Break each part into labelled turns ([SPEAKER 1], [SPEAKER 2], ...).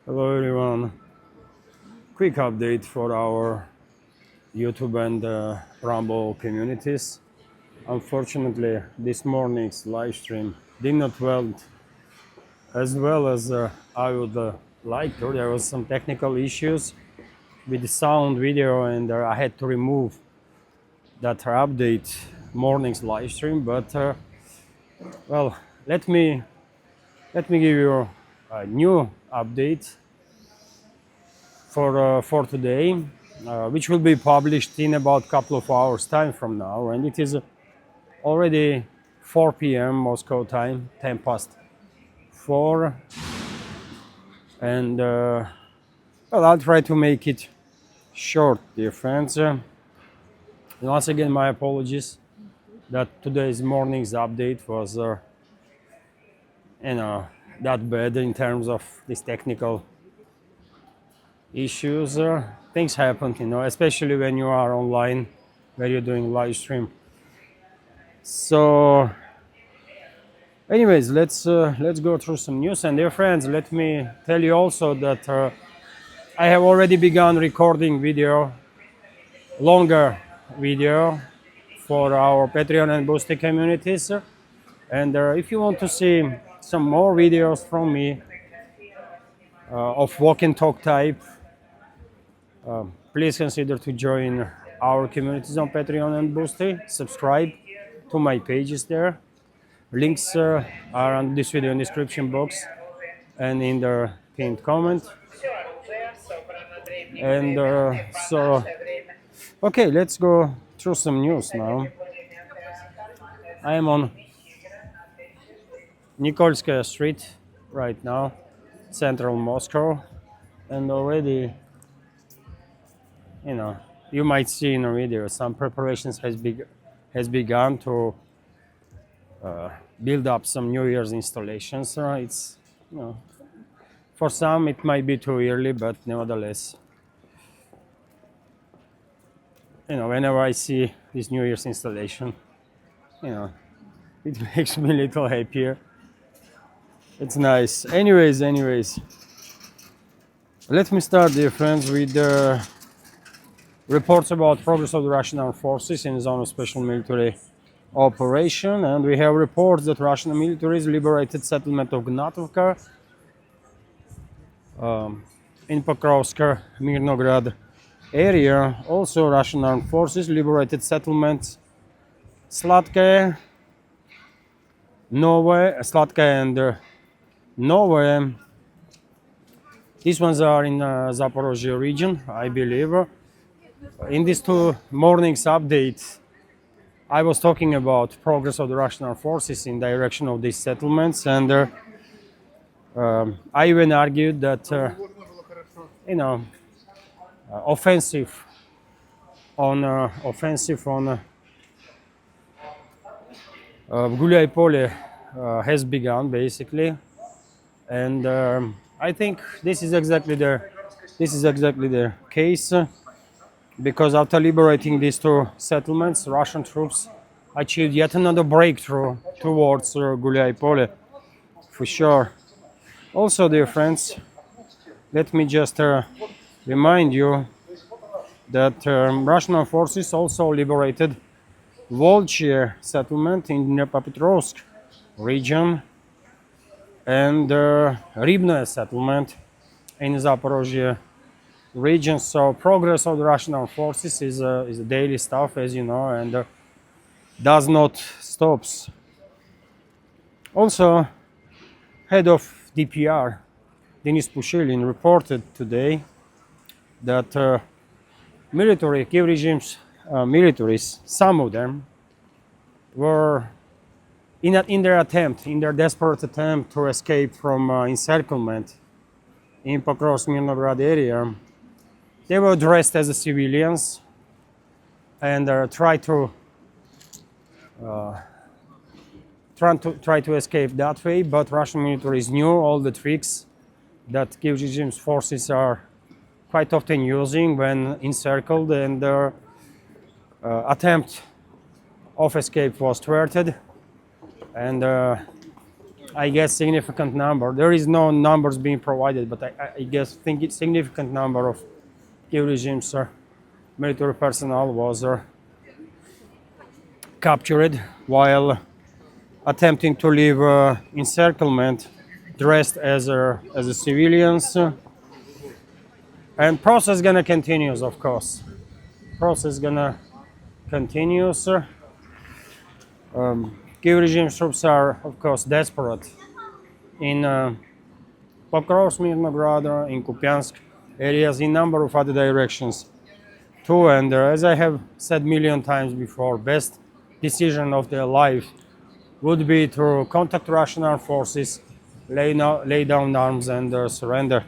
[SPEAKER 1] Hello everyone. Quick update for our YouTube and Rumble communities. Unfortunately, this morning's live stream did not went as well as I would like to. There was some technical issues with the sound, video, and I had to remove that update morning's live stream. But well, let me give you a new update for today, which will be published in about a couple of hours time from now, and it is already 4 p.m. Moscow time, 10 past 4, and well, I'll try to make it short, dear friends. Once again, my apologies that today's morning's update was that bad in terms of these technical issues. Things happen, especially when you are online, where you're doing live stream. So, anyways, let's go through some news. And dear friends, let me tell you also that I have already begun recording longer video for our Patreon and Boosty communities. And if you want to see some more videos from me of walk and talk type, please consider to join our communities on Patreon and Boosty. Subscribe to my pages there. Links are on this video in the description box and in the pinned comment. And so, okay, let's go through some news now. I am on Nikolskaya Street right now, central Moscow, and already, you might see in the video some preparations has begun to build up some New Year's installations. It's, for some it might be too early, but nevertheless, whenever I see this New Year's installation, it makes me a little happier. It's nice. Anyways, let me start, dear friends, with reports about progress of the Russian armed forces in the zone of special military operation. And we have reports that Russian militaries liberated settlement of Gnatovka in Pokrovsk, Mirnograd area. Also, Russian armed forces liberated settlements Sladkaya and Novoe. These ones are in Zaporozhye region, I believe. In these two mornings updates, I was talking about progress of the Russian armed forces in direction of these settlements, and I even argued that offensive on Gulyai Pole has begun, basically, and I think this is exactly the case, because after liberating these two settlements, Russian troops achieved yet another breakthrough towards Gulyai Pole, for sure. Also, dear friends, let me just remind you that Russian armed forces also liberated Volchye settlement in Dnepropetrovsk region and Ribnoe settlement in Zaporozhye region. So progress of the Russian armed forces is a daily stuff, as you know, and does not stop. Also, head of DPR Denis Pushilin reported today that Kiev regime's militaries, some of them, were in their desperate attempt to escape from encirclement in Pokrovsk-Mirnograd area. They were dressed as civilians and try to escape that way. But Russian militaries knew all the tricks that Kiev regime's forces are quite often using when encircled, and their attempt of escape was thwarted. And I guess significant number. There is no numbers being provided, but I guess think it's significant number of Kiev regime's military personnel was captured while attempting to leave encirclement dressed as a civilians. And process gonna continues, of course. Process gonna continues. Kiev regime troops are, of course, desperate in Pokrovsk, Mirnograd, in Kupiansk areas, in number of other directions too. And as I have said million times before, best decision of their life would be to contact Russian armed forces, lay down arms and surrender.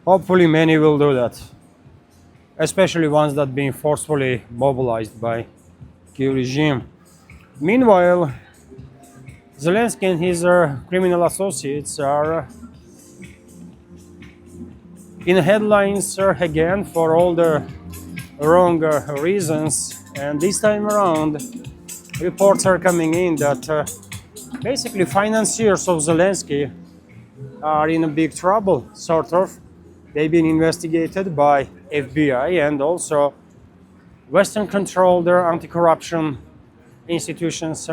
[SPEAKER 1] Hopefully many will do that, especially ones that being forcefully mobilized by Kiev regime. Meanwhile, Zelensky and his criminal associates are in headlines again for all the wrong reasons. And this time around, reports are coming in that basically financiers of Zelensky are in a big trouble, sort of. They've been investigated by FBI and also Western-controlled anti-corruption institutions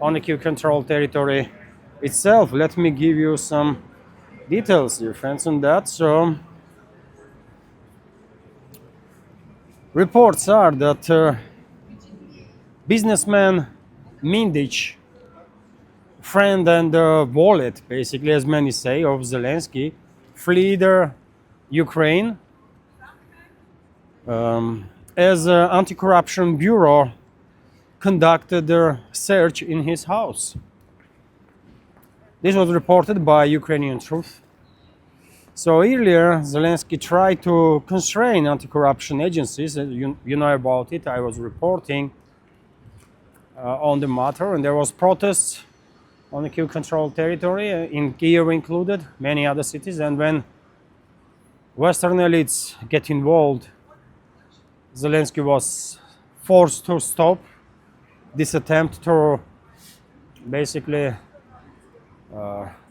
[SPEAKER 1] on the Kiev-controlled territory itself. Let me give you some details, dear friends, on that. So, reports are that businessman Mindich, friend and wallet, basically, as many say, of Zelensky, fled Ukraine as an anti-corruption bureau conducted a search in his house. This was reported by Ukrainian Truth. So earlier, Zelensky tried to constrain anti-corruption agencies. You know about it. I was reporting on the matter, and there was protests on the Kiev-controlled territory, in Kiev included, many other cities. And when Western elites get involved, Zelensky was forced to stop this attempt to basically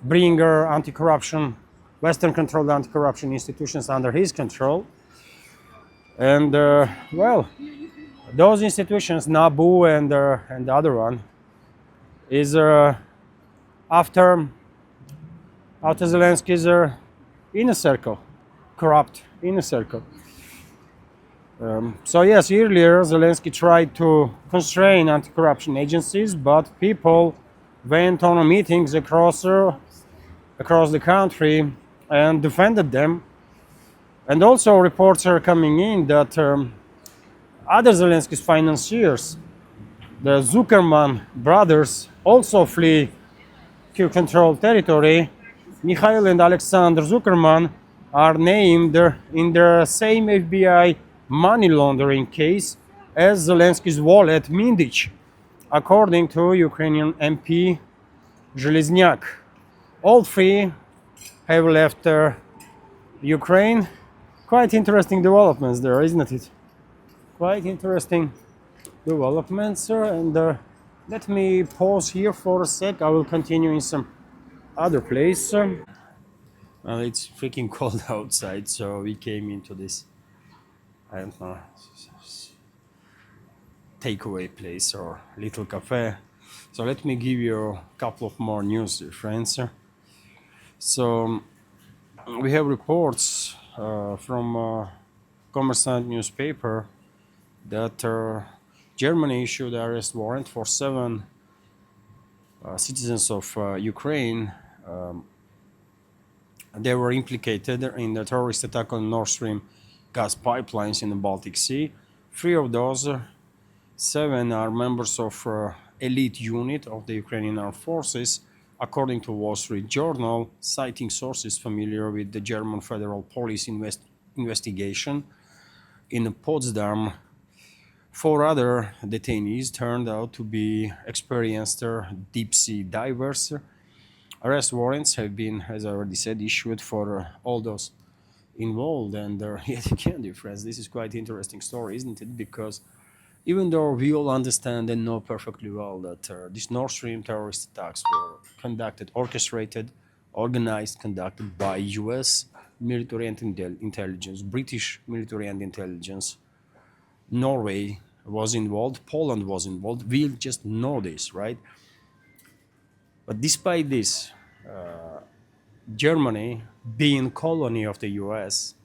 [SPEAKER 1] bring anti-corruption, Western-controlled anti-corruption institutions under his control. And well, those institutions, NABU and the other one, is after Zelensky's inner circle, corrupt inner circle. So yes, earlier Zelensky tried to constrain anti-corruption agencies, but people went on meetings across the country and defended them. And also reports are coming in that other Zelensky's financiers, the Zuckerman brothers, also flee Kiev-controlled territory. Mikhail and Alexander Zuckerman are named in the same FBI money laundering case as Zelensky's wallet Mindich, according to Ukrainian MP Zhelezniak. All three have left Ukraine. Quite interesting developments there, isn't it? Quite interesting developments, and let me pause here for a sec. I will continue in some other place. Well, it's freaking cold outside, so we came into this, I don't know, takeaway place or little cafe. So let me give you a couple of more news, friends. So we have reports from Kommersant newspaper that Germany issued an arrest warrant for 7 citizens of Ukraine. They were implicated in the terrorist attack on Nord Stream gas pipelines in the Baltic Sea. 3 of those 7 are members of elite unit of the Ukrainian Armed Forces, according to Wall Street Journal, citing sources familiar with the German Federal Police investigation in Potsdam. 4 other detainees turned out to be experienced deep-sea divers. Arrest warrants have been, as I already said, issued for all those involved. And yet again, dear friends, this is quite interesting story, isn't it? Because even though we all understand and know perfectly well that these Nord Stream terrorist attacks were conducted, orchestrated, organized, conducted by US military and intelligence, British military and intelligence, Norway was involved, Poland was involved. We just know this, right? But despite this, Germany, being colony of the US,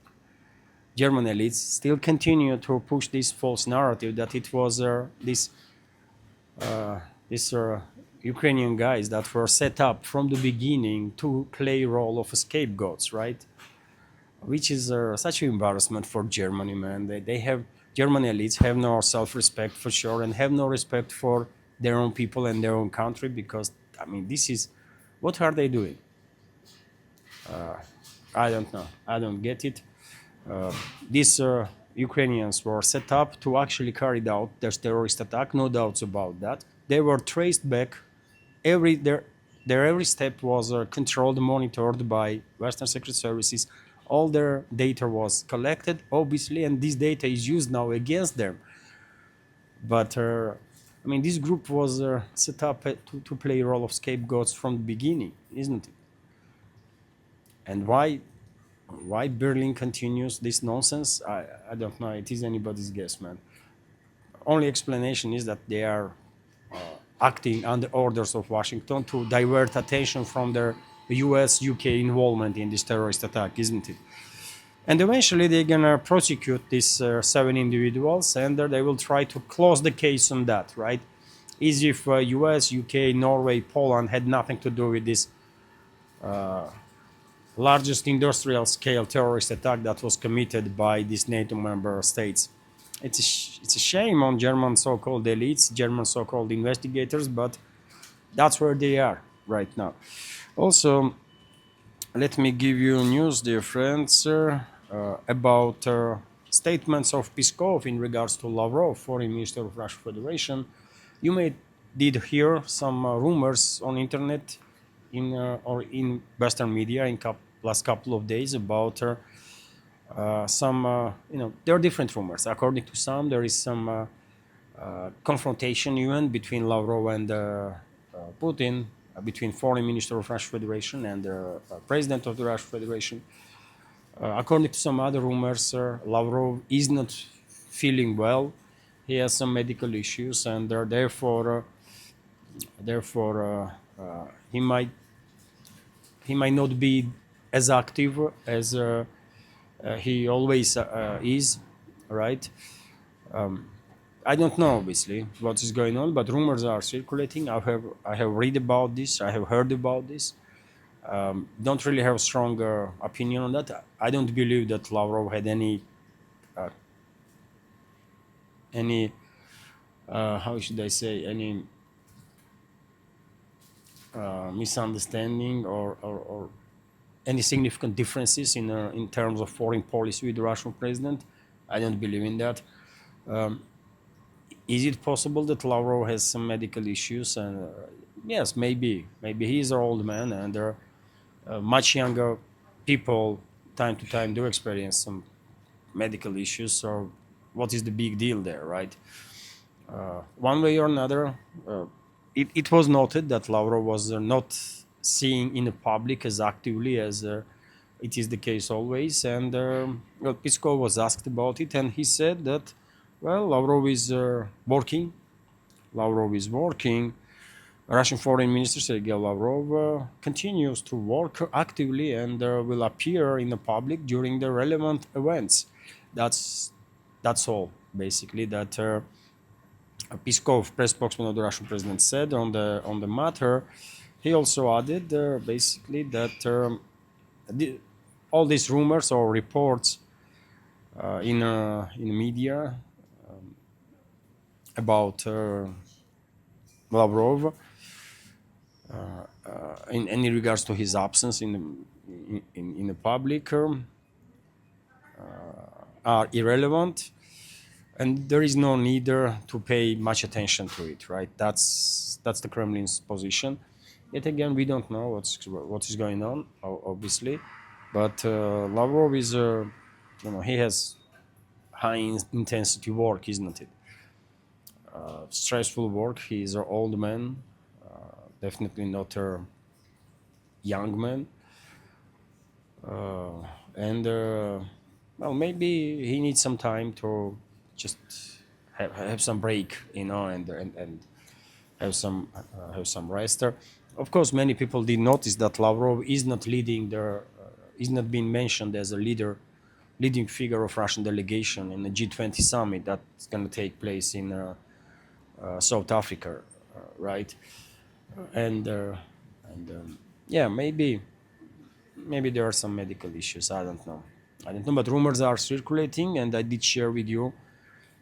[SPEAKER 1] German elites still continue to push this false narrative that it was these Ukrainian guys that were set up from the beginning to play role of scapegoats, right? Which is such an embarrassment for Germany, man. They have German elites have no self-respect for sure, and have no respect for their own people and their own country, because I mean, this is what are they doing? I don't know. I don't get it. These Ukrainians were set up to actually carry out their terrorist attack, no doubts about that. They were traced back. Their every step was controlled, monitored by Western secret services. All their data was collected, obviously, and this data is used now against them. But I mean, this group was set up to play a role of scapegoats from the beginning, isn't it? And why Berlin continues this nonsense, I don't know. It is anybody's guess, man. Only explanation is that they are acting under orders of Washington to divert attention from their US-UK involvement in this terrorist attack, isn't it? And eventually they're gonna prosecute these 7 individuals, and they will try to close the case on that, right? As if US, UK, Norway, Poland had nothing to do with this largest industrial scale terrorist attack that was committed by these NATO member states. It's a shame on German so-called elites, German so-called investigators, but that's where they are right now. Also, let me give you news, dear friends, about statements of Peskov in regards to Lavrov, foreign minister of Russian Federation. You did hear some rumors on internet or in Western media in last couple of days about some, there are different rumors. According to some, there is some confrontation even between Lavrov and Putin, between foreign minister of Russian Federation and the president of the Russian Federation. According to some other rumors, Lavrov is not feeling well. He has some medical issues, and therefore he might not be as active as he always is, right? I don't know, obviously, what is going on, but rumors are circulating. I have read about this. I have heard about this. Don't really have a strong opinion on that. I don't believe that Lavrov had any how should I say, any misunderstanding or any significant differences in terms of foreign policy with the Russian president. I don't believe in that. Is it possible that Lavrov has some medical issues? And yes, maybe he is an old man, and there are much younger people time to time do experience some medical issues. So what is the big deal there, right? One way or another, it was noted that Lavrov was not seen in the public as actively as it is the case always. And Peskov was asked about it, and he said that, well, Lavrov is working. Lavrov is working. Russian Foreign Minister Sergei Lavrov continues to work actively and will appear in the public during the relevant events. That's all, basically, that Peskov, press spokesman of the Russian president, said on the matter. He also added basically that all these rumors or reports in media about Lavrov in any regards to his absence in the public are irrelevant, and there is no need to pay much attention to it, right? That's the Kremlin's position. Yet again, we don't know what is going on, obviously, but Lavrov is, he has high intensity work, isn't it? stressful work. He is an old man, definitely not a young man. And well, maybe he needs some time to just have some break, and have some rest. Of course, many people did notice that Lavrov is not leading is not being mentioned as a leading figure of Russian delegation in the G20 summit that's going to take place in South Africa, right? And yeah, maybe there are some medical issues. I don't know. I don't know, but rumors are circulating, and I did share with you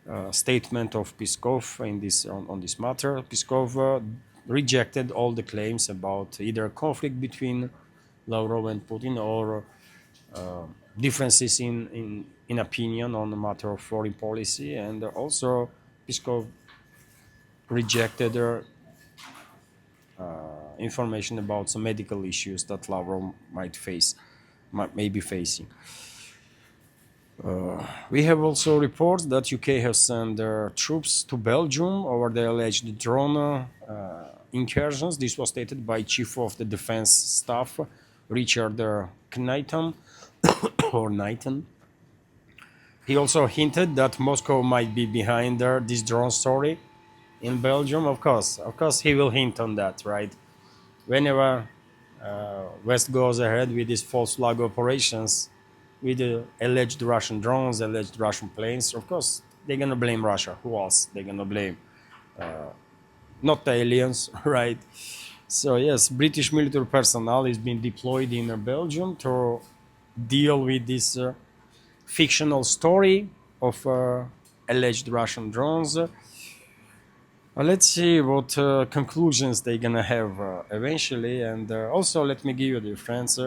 [SPEAKER 1] a statement of Peskov on this matter. Peskov rejected all the claims about either a conflict between Lavrov and Putin or differences in opinion on the matter of foreign policy, and also Peskov rejected information about some medical issues that Lavrov may be facing. We have also reports that UK has sent their troops to Belgium over the alleged drone incursions. This was stated by Chief of the Defense Staff Richard Knighton or Knighton. He also hinted that Moscow might be behind this drone story in Belgium. Of course, he will hint on that, right? Whenever West goes ahead with these false flag operations, with the alleged Russian drones, alleged Russian planes, of course, they're gonna blame Russia. Who else? They're gonna blame? Not the aliens, right? So yes, British military personnel is being deployed in Belgium to deal with this fictional story of alleged Russian drones. Let's see what conclusions they're gonna have eventually, and also let me give you the friends.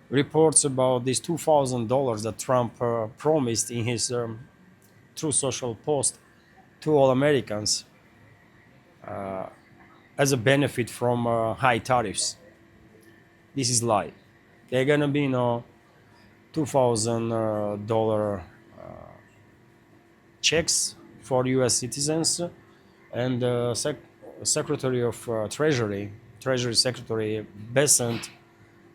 [SPEAKER 1] Reports about these $2,000 that Trump promised in his True Social post to all Americans as a benefit from high tariffs. This is lie. They're gonna be, $2,000 checks for U.S. citizens, and Secretary of Treasury Secretary Bessent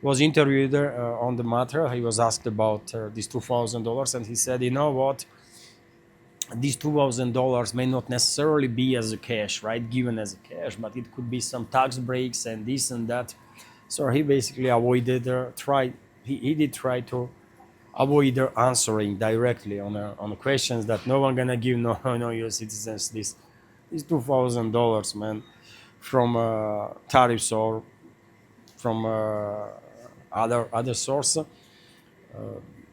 [SPEAKER 1] was interviewed on the matter. He was asked about these $2,000, and he said, "You know what? These $2,000 may not necessarily be as a cash, right? Given as a cash, but it could be some tax breaks and this and that." So he basically avoided he did try to avoid answering directly on the questions that no one gonna give no U.S. citizens these $2,000, man, from tariffs or from other source.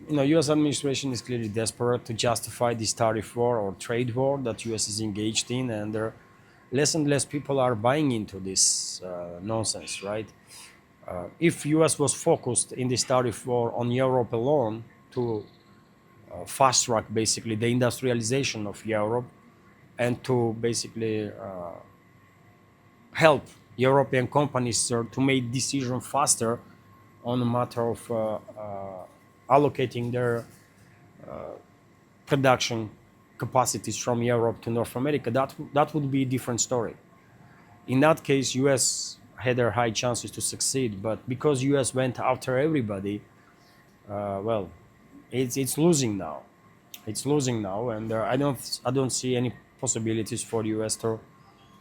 [SPEAKER 1] U.S. administration is clearly desperate to justify this tariff war or trade war that U.S. is engaged in, and less and less people are buying into this nonsense, right? If U.S. was focused in this tariff war on Europe alone to fast track basically the industrialization of Europe and to basically help European companies to make decisions faster on a matter of allocating their production capacities from Europe to North America, that would be a different story. In that case, US had their high chances to succeed, but because US went after everybody, well, it's losing now. It's losing now, and I don't see any possibilities for US to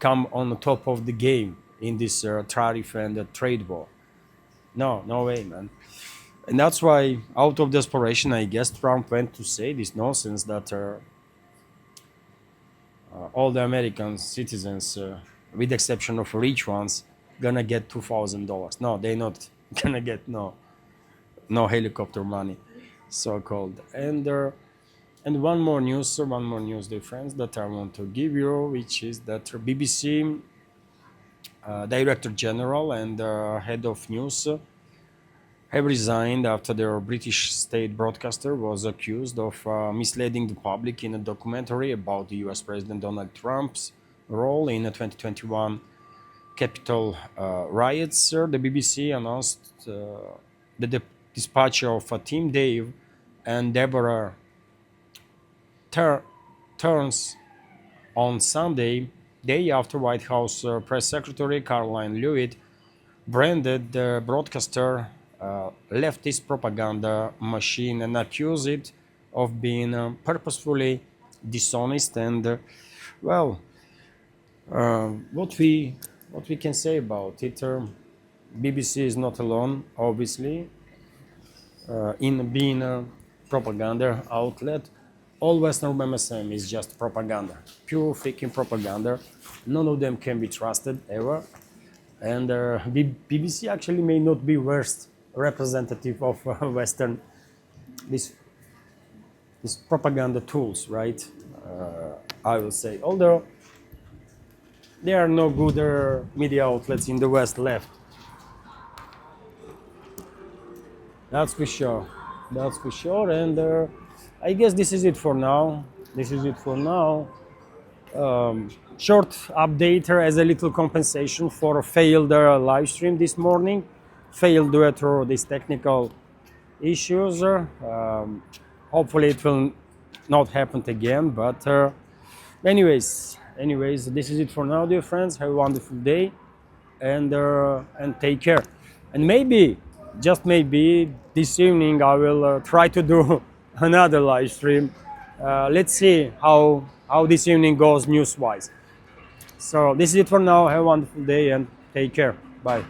[SPEAKER 1] come on the top of the game in this tariff and trade war. No way, man. And that's why, out of desperation, I guess Trump went to say this nonsense that all the American citizens, with the exception of rich ones, gonna get $2,000. No, they're not gonna get no helicopter money, so called. And one more news, dear friends, that I want to give you, which is that BBC Director General and Head of News have resigned after their British state broadcaster was accused of misleading the public in a documentary about the US President Donald Trump's role in the 2021 Capitol riots. The BBC announced the dispatch of Tim and Deborah Turns On Sunday, day after White House Press Secretary Caroline Leavitt branded the broadcaster leftist propaganda machine and accused it of being purposefully dishonest and well, what we can say about it, BBC is not alone, obviously, in being a propaganda outlet. All Western MSM is just propaganda, pure freaking propaganda. None of them can be trusted ever. And BBC actually may not be worst representative of Western this propaganda tools, right? I will say, although there are no good media outlets in the West left. That's for sure. That's for sure. And I guess this is it for now. This is it for now. Short update as a little compensation for a failed live stream this morning. Failed due to these technical issues. Hopefully it will not happen again. But anyways, this is it for now, dear friends. Have a wonderful day, and take care. And maybe, just maybe, this evening I will try to do another live stream. Let's see how this evening goes news-wise. So this is it for now. Have a wonderful day and take care. Bye.